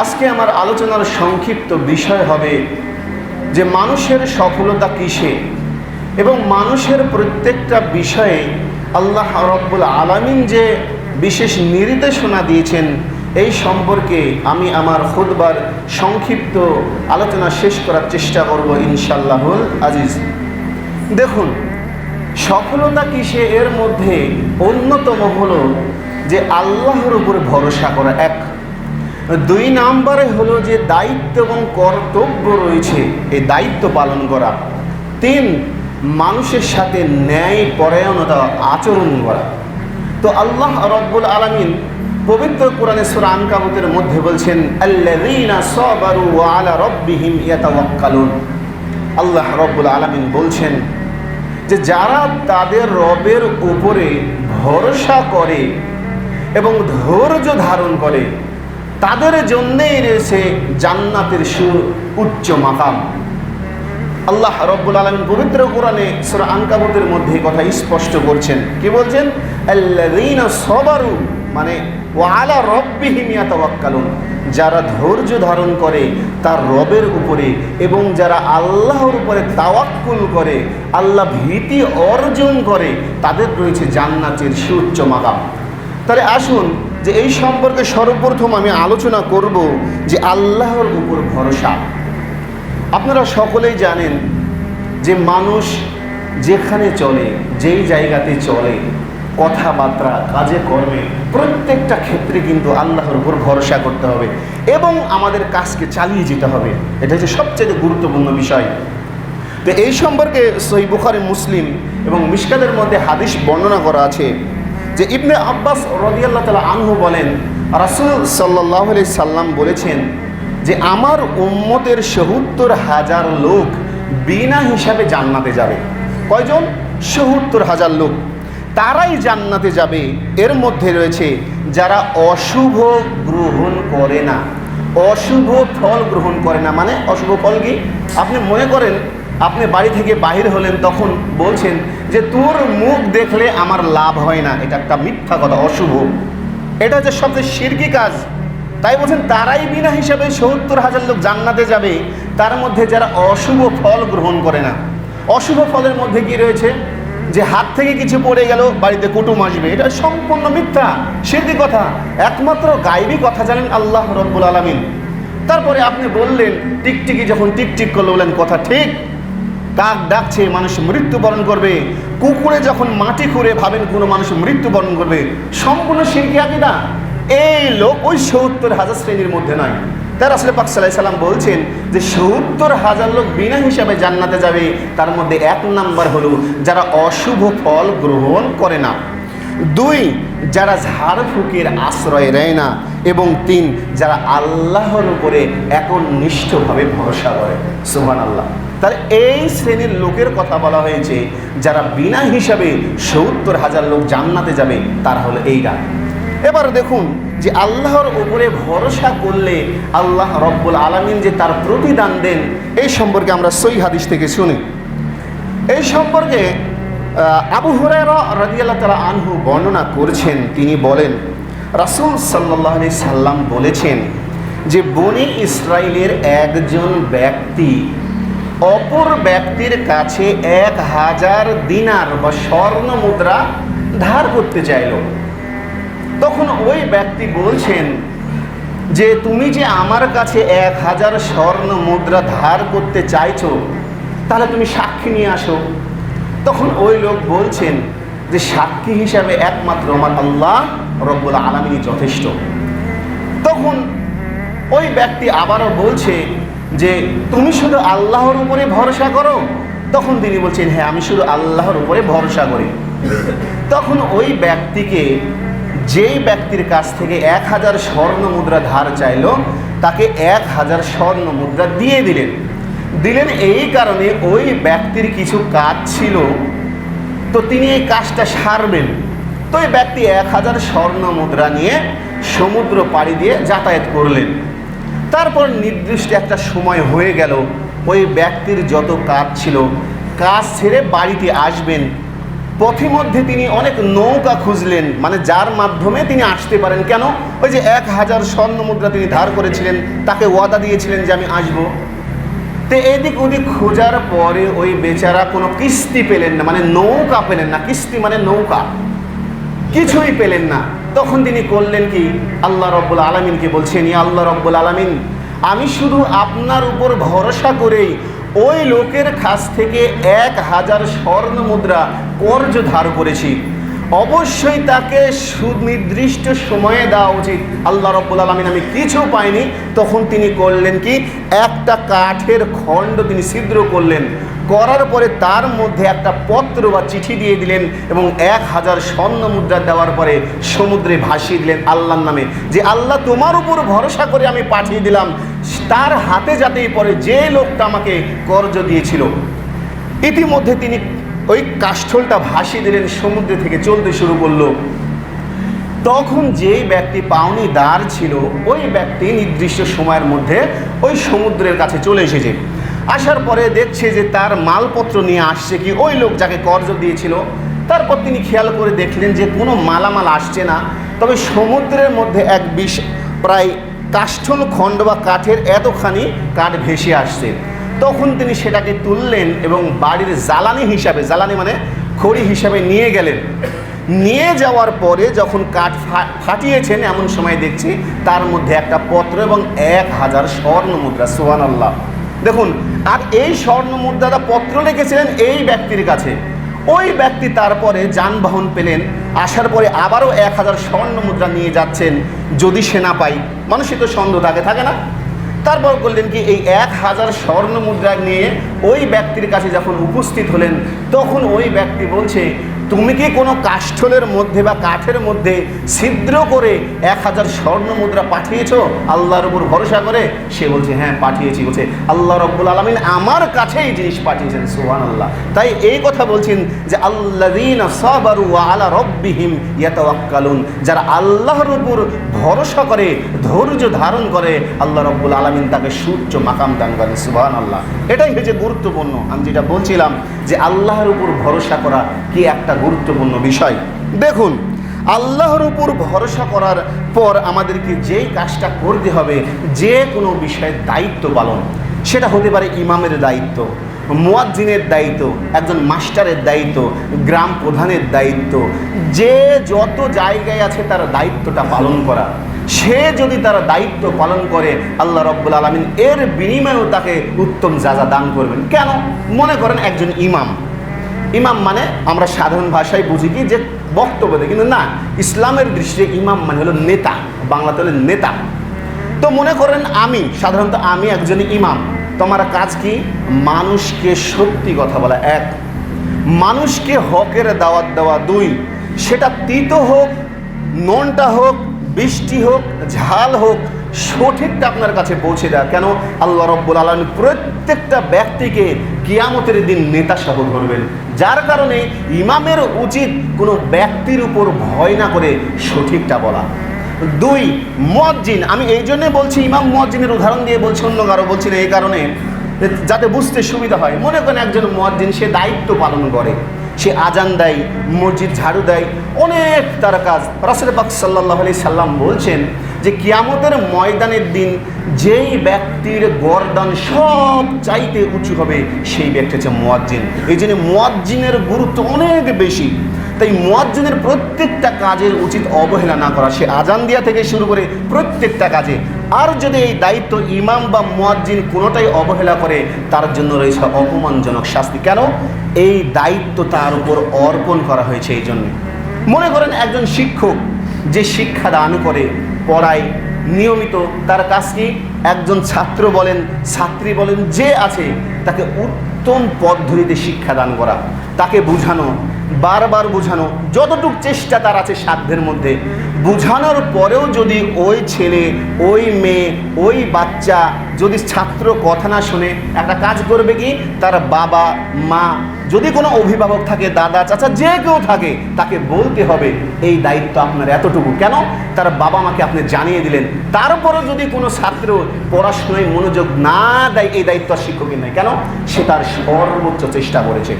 আজকে আমার আলোচনার সংক্ষিপ্ত বিষয় হবে যে মানুষের সফলতা কিসে এবং মানুষের প্রত্যেকটা বিষয়ে আল্লাহ রাব্বুল আলামিন যে বিশেষ নির্দেশনা দিয়েছেন এই সম্পর্কে আমি আমার খুতবার সংক্ষিপ্ত আলোচনা শেষ করার চেষ্টা করব ইনশাআল্লাহুল আজিজ। দেখুন, সফলতা কিসে এর মধ্যে অন্যতম হলো যে আল্লাহর উপর ভরসা করা, এক। দুই নম্বরে হলো যে দায়িত্ব এবং কর্তব্য রয়েছে, এই দায়িত্ব পালন করা। তিন, মানুষের সাথে ন্যায় পরায়ণতা আচরণ করা। তো আল্লাহ রাব্বুল আলামিন পবিত্র কোরআনে সূরা আনকাবুতের মধ্যে বলছেন, আল্লাযীনা সাবারু ওয়া আলা রাব্বিহিম ইয়াতাওয়াক্কালুন। আল্লাহ রাব্বুল আলামিন বলছেন যে যারা তাদের রবের উপরে ভরসা করে এবং ধৈর্য ধারণ করে তাদের জন্যই রয়েছে জান্নাতের উচ্চ মাকাম। আল্লাহ রাব্বুল আলামিন পবিত্র কোরআনে সূরা আনকাবুতের মধ্যে কথা স্পষ্ট করছেন, কি বলছেন? আল্লাযীনা সাবারু মানে ওয়া আলা রাব্বিহিম ইয়াতাওয়াক্কালুন, যারা ধৈর্য ধারণ করে তার রবের উপরে এবং যারা আল্লাহর উপরে তাওয়াক্কুল করে, আল্লাহ ভীতি অর্জন করে, তাদের রয়েছে জান্নাতের সুউচ্চ মাকাম। তাহলে আসুন যে এই সম্পর্কে সর্বপ্রথম আমি আলোচনা করব যে আল্লাহর উপর ভরসা। আপনারা সকলেই জানেন যে মানুষ যেখানে চলে, যেই জায়গাতে চলে, কথাবার্তা, কাজে কর্মে, প্রত্যেকটা ক্ষেত্রে কিন্তু আল্লাহর উপর ভরসা করতে হবে এবং আমাদের কাজকে চালিয়ে যেতে হবে। এটা হচ্ছে সবচেয়ে গুরুত্বপূর্ণ বিষয়। তো এই সম্পর্কে সহিহ বুখারী, মুসলিম এবং মিশকাতের মধ্যে হাদিস বর্ণনা করা আছে যে ইবনে আব্বাস রাদিয়াল্লাহু তাআলা আনহু বলেন, রাসূল সাল্লাল্লাহু আলাইহি সাল্লাম বলেছেন যে আমার উম্মতের ৭০,০০০ লোক বিনা হিসাবে জান্নাতে যাবে। কয়জন? ৭০,০০০ লোক। তারাই জান্নাতে যাবে। এর মধ্যে রয়েছে যারা অশুভ গ্রহণ করে না, অশুভ ফল গ্রহণ করে না। মানে অশুভ ফল কি? আপনি মনে করেন আপনি বাড়ি থেকে বাহির হলেন, তখন বলছেন যে তোর মুখ দেখলে আমার লাভ হয় না। এটা একটা মিথ্যা কথা, অশুভ। এটা হচ্ছে সবচেয়ে শিরকি কাজ। তাই বলছেন তারাই বিনা হিসাবে ৭০,০০০ লোক জান্নাতে যাবে, তার মধ্যে যারা অশুভ ফল গ্রহণ করে না। অশুভ ফলের মধ্যে কি রয়েছে? যে হাত থেকে কিছু পড়ে গেল, বাড়িতে কুটুম আসবে, এটা সম্পূর্ণ মিথ্যা, শিরকি কথা। একমাত্র গায়বী কথা জানেন আল্লাহ রাব্বুল আলামিন। তারপরে আপনি বললেন টিকটিকি যখন টিকটিক করলো, বললেন কথা ঠিক, কাক ডাকছে, মানুষ মৃত্যুবরণ করবে। কুকুরে যখন মাটি খুঁড়ে ভাবেন কোনো মানুষ মৃত্যুবরণ করবে, সম্পূর্ণ শিরকি আকীদা। এই লোক ওই ৭০,০০০ শ্রেণীর মধ্যে নয়। তার রাসূল পাক সাল্লাল্লাহু আলাইহি সাল্লাম বলছেন যে ৭০,০০০ লোক বিনা হিসাবে জান্নাতে যাবে। তার মধ্যে এক নাম্বার হলো যারা অশুভ ফল গ্রহণ করে না। দুই, যারা ঝাড়ফুঁকের আশ্রয় নেয় না। এবং তিন, যারা আল্লাহর উপরে একনিষ্ঠভাবে ভরসা করে। সুবহানাল্লাহ। তাহলে এই শ্রেণীর লোকের কথা বলা হয়েছে যারা বিনা হিসাবে ৭০,০০০ লোক জান্নাতে যাবে, তারা হলো এইরা। এবার দেখুন যে আল্লাহর উপরে ভরসা করলে আল্লাহ রাব্বুল আলামিন যে তার প্রতিদান দেন, এই সম্পর্কে আমরা সহিহ হাদিস থেকে শুনি। এই সম্পর্কে আবু হুরায়রা রাদিয়াল্লাহু তাআলা আনহু বর্ণনা করছেন। তিনি বলেন, রাসূল সাল্লাল্লাহু আলাইহি সাল্লাম বলেছেন যে বনী ইসরাইলের একজন ব্যক্তি অপর ব্যক্তির কাছে ১,০০০ দিনার বা স্বর্ণ মুদ্রা ধার করতে চাইল। তখন ওই ব্যক্তি বলছেন যে তুমি যে আমার কাছে ১,০০০ স্বর্ণ মুদ্রা ধার করতে চাইছো, তাহলে তুমি সাক্ষী নিয়ে আসো। তখন ওই লোক বলছেন যে সাক্ষী হিসাবে একমাত্র আমার আল্লাহ রাব্বুল আলামিনই যথেষ্ট। তখন ওই ব্যক্তি আবারও বলছে যে তুমি শুধু আল্লাহর উপরে ভরসা করো? তখন তিনি বলছেন হ্যাঁ, আমি শুধু আল্লাহর উপরে ভরসা করি। তখন ওই ব্যক্তিকে, যেই ব্যক্তির কাছ থেকে ১,০০০ স্বর্ণ মুদ্রা ধার চাইল, তাকে ১,০০০ স্বর্ণ মুদ্রা দিয়ে দিলেন। এই কারণে ওই ব্যক্তির কিছু কাজ ছিল, তো তিনি এই কাজটা সারবেন। তো ওই ব্যক্তি ১,০০০ স্বর্ণ মুদ্রা নিয়ে সমুদ্র পাড়ি দিয়ে যাতায়াত করলেন। তারপর নির্দিষ্ট একটা সময় হয়ে গেল, ওই ব্যক্তির যত কাজ ছিল, কাজ ছেড়ে বাড়িতে আসবেন। পথিমধ্যে তিনি অনেক নৌকা খুঁজলেন, মানে যার মাধ্যমে তিনি আসতে পারেন। কেন? ওই যে 1000 স্বর্ণ মুদ্রা তিনি ধার করেছিলেন, তাকে ওয়াদা দিয়েছিলেন যে আমি আসবো। তো এদিক ওদিক খোঁজার পরে ওই বেচারা কোনো কিস্তি পেলেন না, মানে নৌকা পেলেন না। কিস্তি মানে নৌকা, কিছুই পেলেন না। তখন তিনি করলেন কি, আল্লাহ রব্বুল আলামিনকে বলছেন, ইয়া আল্লাহ রব্বুল আলামিন, আমি শুধু আপনার উপর ভরসা করেই ওই লোকের কাছ থেকে 1000 স্বর্ণ মুদ্রা কর্জ ধার করেছি, অবশ্যই তাকে সুনির্দিষ্ট সময়ে দেওয়া উচিত। আল্লাহ রব্বুল আলামিন আমি কিছু পাইনি। তখন তিনি করলেন কি, একটা কাঠের খণ্ড তিনি ছিদ্র করলেন, করার পরে তার মধ্যে একটা পত্র বা চিঠি দিয়ে দিলেন এবং 1000 স্বর্ণ মুদ্রা দেওয়ার পরে সমুদ্রে ভাসিয়ে দিলেন আল্লাহর নামে, যে আল্লাহ তোমার উপর ভরসা করে আমি পাঠিয়ে দিলাম, তার হাতে যাতেই পরে যে লোকটা আমাকে কর্জ দিয়েছিল। ইতিমধ্যে তিনি ওই কাষ্ঠলটা ভাসিয়ে দিলেন, সমুদ্রে থেকে চলতে শুরু করলো। তখন যেই ব্যক্তি পাওনিদার ছিল ওই ব্যক্তি নির্দিষ্ট সময়ের মধ্যে ওই সমুদ্রের কাছে চলে এসেছে। আসার পরে দেখছে যে তার মালপত্র নিয়ে আসছে কি ওই লোক যাকে কর্জ দিয়েছিল। তারপর তিনি খেয়াল করে দেখলেন যে কোনো মালামাল আসছে না, তবে সমুদ্রের মধ্যে এক প্রায় কাষ্ঠল খণ্ড বা কাঠের এতখানি কাঠ ভেসে আসছে। তখন তিনি সেটাকে তুললেন এবং বাড়ির জ্বালানি হিসাবে, জ্বালানি মানে খড়ি হিসাবে নিয়ে গেলেন। নিয়ে যাওয়ার পরে যখন কাঠ ফাটিয়েছেন, এমন সময় দেখছি তার মধ্যে একটা পত্র এবং 1000 স্বর্ণ মুদ্রা। সুবহানাল্লাহ। দেখুন, আর এই স্বর্ণ মুদ্রাটা পত্র লিখেছিলেন এই ব্যক্তির কাছে। ওই ব্যক্তি তারপরে যানবাহন পেলেন, আসার পরে আবারও 1000 স্বর্ণ মুদ্রা নিয়ে যাচ্ছেন, যদি সে না পাই, মানুষই তো সন্দেহ থাকে না। তারপর করলেন কি, এই 1000 স্বর্ণ মুদ্রা নিয়ে ওই ব্যক্তির কাছে যখন উপস্থিত হলেন, তখন ওই ব্যক্তি বলছে, তুমি কি কোনো কাষ্ঠলের মধ্যে বা কাঠের মধ্যে ছিদ্র করে 1000 স্বর্ণ মুদ্রা পাঠিয়েছো আল্লাহর উপর ভরসা করে? সে বলছে, হ্যাঁ পাঠিয়েছি। বলছে, আল্লাহ রব্বুল আলামিন আমার কাছে এই জিনিস পাঠিয়েছেন। সুবহানাল্লাহ। তাই এই কথা বলছেন যে আল্লাযীনা সাবারু ওয়া আলা রাব্বিহিম ইয়াতাওয়াক্কালুন, যারা আল্লাহর উপর ভরসা করে, ধৈর্য ধারণ করে, আল্লাহ রব্বুল আলামিন তাকে সুউচ্চ মাকাম দান করেন। সুবহানাল্লাহ। এটাই হচ্ছে গুরুত্বপূর্ণ। আমি যেটা বলছিলাম যে আল্লাহর উপর ভরসা করা কি একটা গুরুত্বপূর্ণ বিষয়। দেখুন, আল্লাহর উপর ভরসা করার পর আমাদেরকে যেই কাজটা করতে হবে, যে কোনো বিষয়ের দায়িত্ব পালন, সেটা হতে পারে ইমামের দায়িত্ব, মুয়াজ্জিনের দায়িত্ব, একজন মাস্টারের দায়িত্ব, গ্রাম প্রধানের দায়িত্ব, যে যত জায়গায় আছে তার দায়িত্বটা পালন করা। সে যদি তার দায়িত্ব পালন করে, আল্লাহ রব্বুল আলামিন এর বিনিময়েও তাকে উত্তম যাজা দান করবেন। কেন? মনে করেন একজন ইমাম, ইমাম মানে আমরা সাধারণ ভাষায় বুঝি কি যে বক্তব্য দেয়, কিন্তু না, ইসলামের দৃষ্টিতে ইমাম মানে হলো নেতা, বাংলাতে হলো নেতা। তো মনে করেন সাধারণত আমি একজন ইমাম, তোমার কাজ কি? মানুষকে সত্যি কথা বলা, 1, মানুষকে হকের দাওয়াত দেওয়া, 2, সেটা তিতো হোক, নোনটা হোক, বৃষ্টি হোক, ঝাল হোক, সঠিকটা আপনার কাছে পৌঁছে দেওয়া। কেন? আল্লাহ রব্বুল আলামিন প্রত্যেকটা ব্যক্তিকে কিয়ামতের দিন নেতা সহ ধরবেন। যার কারণে ইমামের উচিত কোনো ব্যক্তির উপর ভয় না করে সঠিকটা বলা। 2, মুয়াজ্জিন। আমি এই জন্যে বলছি, ইমাম মুয়াজ্জিনের উদাহরণ দিয়ে বলছি, অন্য কারো বলছি না, এই কারণে যাতে বুঝতে সুবিধা হয়। মনে করেন একজন মুয়াজ্জিন, সে দায়িত্ব পালন করে, সে আজান দেয়, মসজিদ ঝাড়ু দেয়, অনেক তার কাজ। রাসূল পাক সাল্লাল্লাহু আলাইহি সাল্লাম বলছেন যে কিয়ামতের ময়দানের দিন যেই ব্যক্তির গর্দান সব চাইতে উঁচু হবে, সেই ব্যক্তি হচ্ছে মুয়াজ্জিন। এই জন্য মুয়াজ্জিনের গুরুত্ব অনেক বেশি। তাই মুয়াজ্জিনের প্রত্যেকটা কাজের উচিত অবহেলা না করা, সে আজান দেওয়া থেকে শুরু করে প্রত্যেকটা কাজে। আর যদি এই দায়িত্ব ইমাম বা মুয়াজ্জিন কোনোটাই অবহেলা করে, তার জন্য রয়েছে অপমানজনক শাস্তি। কেন? এই দায়িত্ব তার উপর অর্পণ করা হয়েছে এই জন্যে। মনে করেন একজন শিক্ষক, যে শিক্ষা দান করে, পড়ায় নিয়মিত, তার কাজ কি? একজন ছাত্র বলেন, ছাত্রী বলেন, যে আছে তাকে উত্তম পদ্ধতিতে শিক্ষা দান করা, তাকে বোঝানো, বারবার বোঝানো, যতটুকু চেষ্টা তার আছে সাধ্যের মধ্যে। বোঝানোর পরেও যদি ওই ছেলে, ওই মেয়ে, ওই বাচ্চা যদি ছাত্র কথা না শুনে, একটা কাজ করবে কি, তার বাবা মা, যদি কোনো অভিভাবক থাকে, দাদা চাচা যে কেউ থাকে, তাকে বলতে হবে এই দায়িত্ব আপনার এতটুকু। কেন? তার বাবা মাকে আপনি জানিয়ে দিলেন। তারপরও যদি কোনো ছাত্র পড়াশোনায় মনোযোগ না দেয়, এই দায়িত্ব শিক্ষকের নয়। কেন? সে তার সর্বোচ্চ চেষ্টা করেছে।